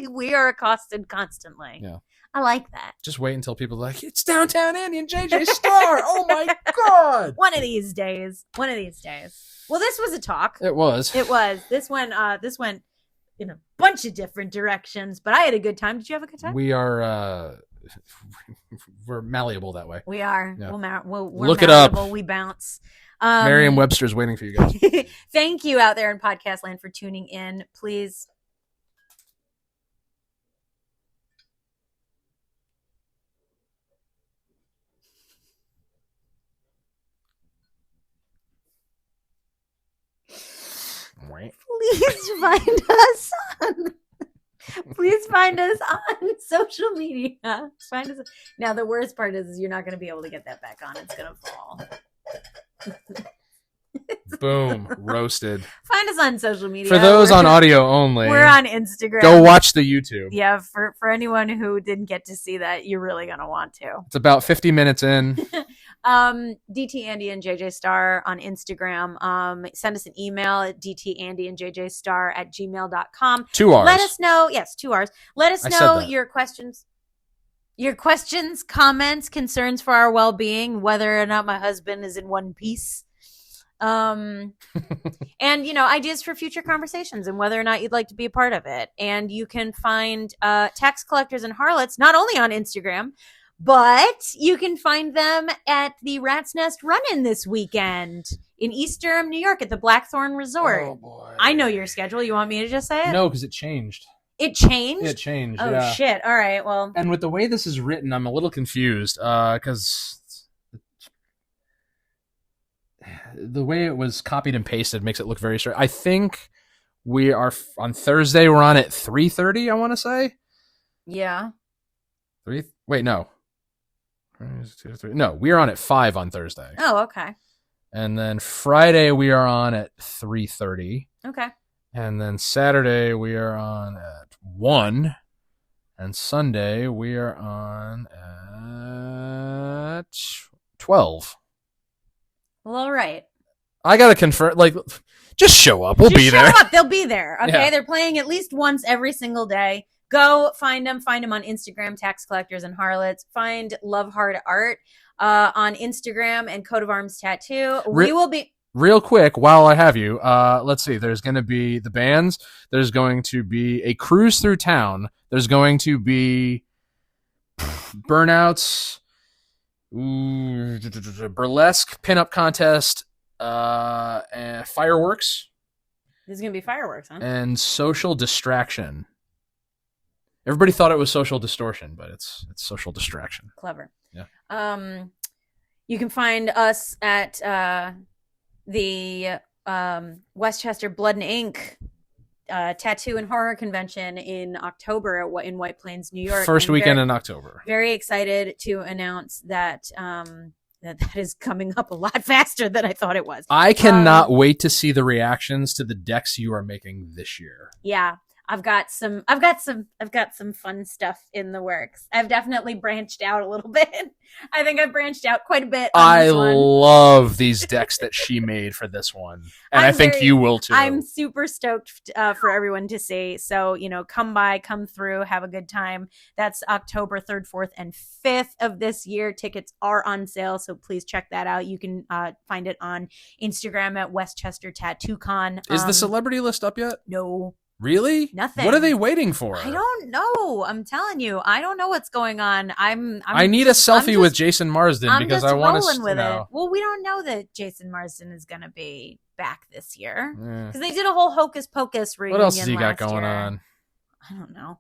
we are accosted constantly. Yeah. I like that. Just wait until people are like, "It's Downtown Andy and JJ Star." Oh my God. One of these days. Well, this was a talk. It was. This went in a bunch of different directions, but I had a good time. Did you have a good time? We are we're malleable that way. We are. Yeah. We're Look malleable. it up. We bounce. Merriam-Webster's waiting for you guys. Thank you out there in podcast land for tuning in. Please. Please find us on social media. Find us. Now, the worst part is you're not going to be able to get that back on. It's going to fall. Boom. Roasted. Find us on social media. For those on audio only. We're on Instagram. Go watch the YouTube. Yeah, for anyone who didn't get to see that, you're really going to want to. It's about 50 minutes in. DT Andy and JJ Star on Instagram. Send us an email at dtandyandjjstar@gmail.com. 2 R's. Let us know. Yes, 2 R's. Let us know your questions. Your questions, comments, concerns for our well-being, whether or not my husband is in one piece. And ideas for future conversations and whether or not you'd like to be a part of it. And you can find tax collectors and harlots not only on Instagram, but you can find them at the Rat's Nest Run-In this weekend in East Durham, New York at the Blackthorn Resort. Oh boy. I know your schedule. You want me to just say it? No, because it changed. It changed? It changed, Oh, shit. All right, well. And with the way this is written, I'm a little confused because the way it was copied and pasted makes it look very straight. I think we are on Thursday. We're on at 3:30, I want to say. Yeah. Wait, no. No, we are on at 5 on Thursday. Oh, okay. And then Friday we are on at 3:30. Okay. And then Saturday we are on at 1. And Sunday we are on at 12. Well, all right. I gotta confirm. Just show up. We'll be there. Show up. They'll be there. Okay. Yeah. They're playing at least once every single day. Go find them. Find them on Instagram, Tax Collectors and Harlots. Find Love Hard Art on Instagram and Coat of Arms Tattoo. We will be. Real quick, while I have you, let's see. There's going to be the bands. There's going to be a cruise through town. There's going to be burnouts, burlesque pinup contest, and fireworks. There's going to be fireworks, huh? And social distraction. Everybody thought it was social distortion, but it's social distraction. Clever. Yeah. You can find us at the Westchester Blood and Ink Tattoo and Horror Convention in October in White Plains, New York. First weekend in October. Very excited to announce that that is coming up a lot faster than I thought it was. I cannot wait to see the reactions to the decks you are making this year. Yeah. I've got some fun stuff in the works. I've definitely branched out a little bit. I think I've branched out quite a bit. I love these decks that she made for this one. And I think you will too. I'm super stoked for everyone to see. So, come by, come through, have a good time. That's October 3rd, 4th, and 5th of this year. Tickets are on sale, so please check that out. You can find it on Instagram at Westchester Tattoo Con. Is the celebrity list up yet? No. Really? Nothing. What are they waiting for? I don't know. I'm telling you, I don't know what's going on. I need a selfie with Jason Marsden because I want to with it. Well, we don't know that Jason Marsden is going to be back this year because they did a whole Hocus Pocus reunion. What else has he got going on? I don't know.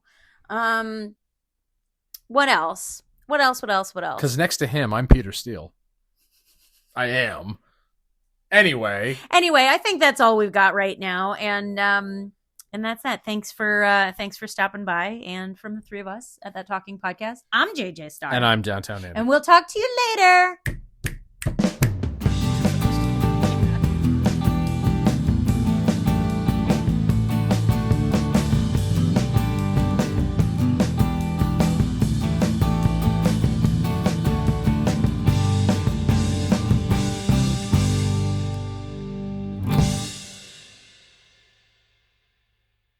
What else? Because next to him, I'm Peter Steele. I am. Anyway, I think that's all we've got right now, and that's that. Thanks for stopping by, and from the three of us at That Talking Podcast, I'm JJ Starr, and I'm Downtown Andy. and we'll talk to you later.